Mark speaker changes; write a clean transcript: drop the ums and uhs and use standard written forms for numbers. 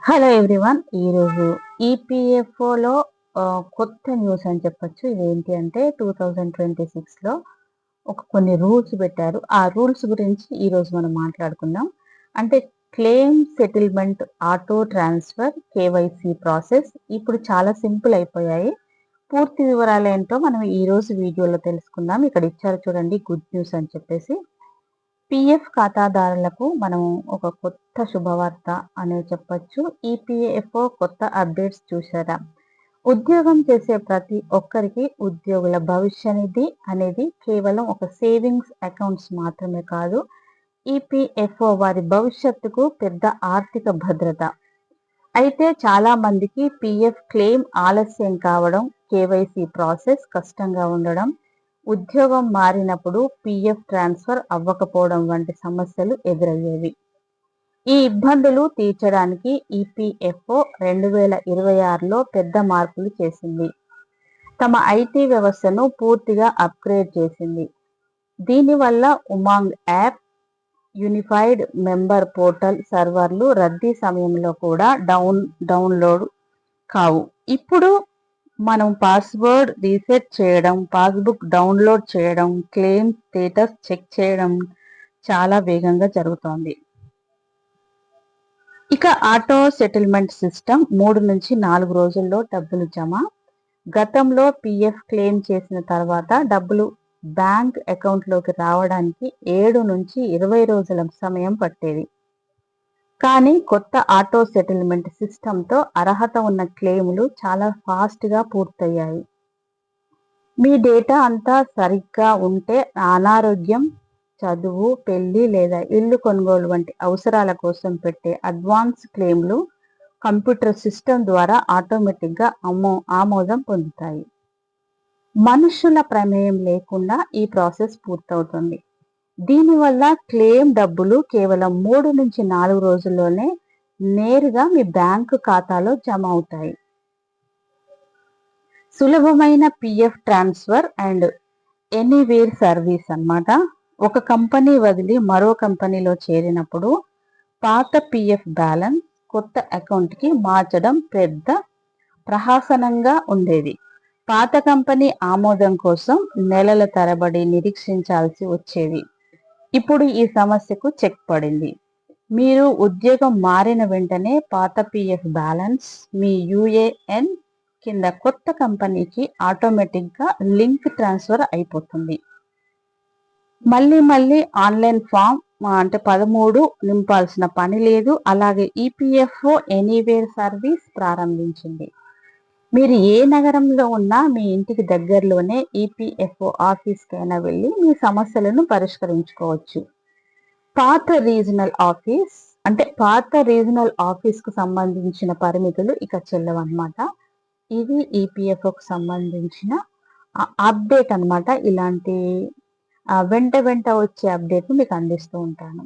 Speaker 1: Hello everyone. ఈరోజు ఈపీఎఫ్ఓలో కొత్త news అని చెప్పొచ్చు. ఇదేంటి అంటే 2026లో కొన్ని రూల్స్ పెట్టారు. ఆ రూల్స్ గురించి ఈరోజు మనం మాట్లాడుకుందాం. అంటే claim settlement, auto transfer, KYC process ఇప్పుడు చాలా సింపుల్ అయిపోయాయి. పూర్తి వివరాలేంటో మనం ఈరోజు వీడియోలో తెలుసుకుందాం. ఇక్కడ ఇచ్చారు చూడండి, గుడ్ న్యూస్ అని చెప్పేసి. పిఎఫ్ ఖాతాదారులకు మనం ఒక కొత్త శుభవార్త అనే చెప్పొచ్చు. ఈపీఎఫ్ఓ కొత్త అప్డేట్స్ చూసారా? ఉద్యోగం చేసే ప్రతి ఒక్కరికి ఉద్యోగుల భవిష్య నిధి అనేది కేవలం ఒక సేవింగ్స్ అకౌంట్స్ మాత్రమే కాదు, ఈపీఎఫ్ఓ వారి భవిష్యత్తుకు పెద్ద ఆర్థిక భద్రత. అయితే చాలా మందికి పిఎఫ్ క్లెయిమ్ ఆలస్యం కావడం, కేవైసీ ప్రాసెస్ కష్టంగా ఉండడం, ఉద్యోగం మారినప్పుడు పిఎఫ్ ట్రాన్స్ఫర్ అవ్వకపోవడం వంటి సమస్యలు ఎదురయ్యేవి. ఈ ఇబ్బందులు తీర్చడానికి ఈపీఎఫ్ఓ 2026లో పెద్ద మార్పులు చేసింది. తమ ఐటీ వ్యవస్థను పూర్తిగా అప్గ్రేడ్ చేసింది. దీనివల్ల Umang app, unified member portal సర్వర్లు రద్దీ సమయంలో కూడా డౌన్లోడ్ కావు. ఇప్పుడు మనం పాస్వర్డ్ రీసెట్ చేయడం, పాస్బుక్ డౌన్లోడ్ చేయడం, క్లెయిమ్ స్టేటస్ చెక్ చేయడం చాలా వేగంగా జరుగుతోంది. ఇక ఆటో సెటిల్మెంట్ సిస్టమ్ 3 నుంచి 4 రోజుల్లో డబ్బులు జమ. గతంలో పిఎఫ్ క్లెయిమ్ చేసిన తర్వాత డబ్బులు బ్యాంక్ అకౌంట్లోకి రావడానికి 7 నుంచి 20 రోజుల సమయం పట్టేది. కానీ కొత్త ఆటో సెటిల్మెంట్ సిస్టంతో అర్హత ఉన్న క్లెయిములు చాలా ఫాస్ట్గా పూర్తయ్యాయి. మీ డేటా అంతా సరిగ్గా ఉంటే అనారోగ్యం, చదువు, పెళ్లి లేదా ఇల్లు కొనుగోలు వంటి అవసరాల కోసం పెట్టే అడ్వాన్స్ క్లెయిమ్లు కంప్యూటర్ సిస్టమ్ ద్వారా ఆటోమేటిక్గా ఆమోదం పొందుతాయి. మనుషుల ప్రమేయం లేకుండా ఈ ప్రాసెస్ పూర్తవుతుంది. దీనివల్ల క్లెయిమ్ డబ్బులు కేవలం 3 నుంచి 4 రోజుల్లోనే నేరుగా మీ బ్యాంకు ఖాతాలో జమ అవుతాయి. సులభమైన PF transfer and anywhere service అన్నమాట. ఒక కంపెనీ వదిలి మరో కంపెనీలో చేరినప్పుడు పాత పిఎఫ్ బ్యాలెన్స్ కొత్త అకౌంట్కి మార్చడం పెద్ద ప్రహసనంగా ఉండేది. పాత కంపెనీ ఆమోదం కోసం నెలల తరబడి నిరీక్షించాల్సి వచ్చేది. ఇప్పుడు ఈ సమస్యకు చెక్ పడింది. మీరు ఉద్యోగం మారిన వెంటనే పాత పిఎఫ్ బ్యాలెన్స్ మీ యూఏఎన్ కింద కొత్త కంపెనీకి ఆటోమేటిక్గా లింక్ ట్రాన్స్ఫర్ అయిపోతుంది. మళ్ళీ ఆన్లైన్ ఫామ్ 13 నింపాల్సిన పని లేదు. అలాగే ఈపీఎఫ్ఓ ఎనీవేర్ సర్వీస్ ప్రారంభించింది. మీరు ఏ నగరంలో ఉన్నా మీ ఇంటికి దగ్గరలోనే ఈపీఎఫ్ఓ ఆఫీస్కైనా వెళ్ళి మీ సమస్యలను పరిష్కరించుకోవచ్చు. పాత రీజనల్ ఆఫీస్కు సంబంధించిన పరిమితులు ఇక చెల్లవన్నమాట. ఇది ఈపీఎఫ్ఓకు సంబంధించిన అప్డేట్ అన్నమాట. ఇలాంటి వెంట వచ్చే అప్డేట్ను మీకు అందిస్తూ ఉంటాను.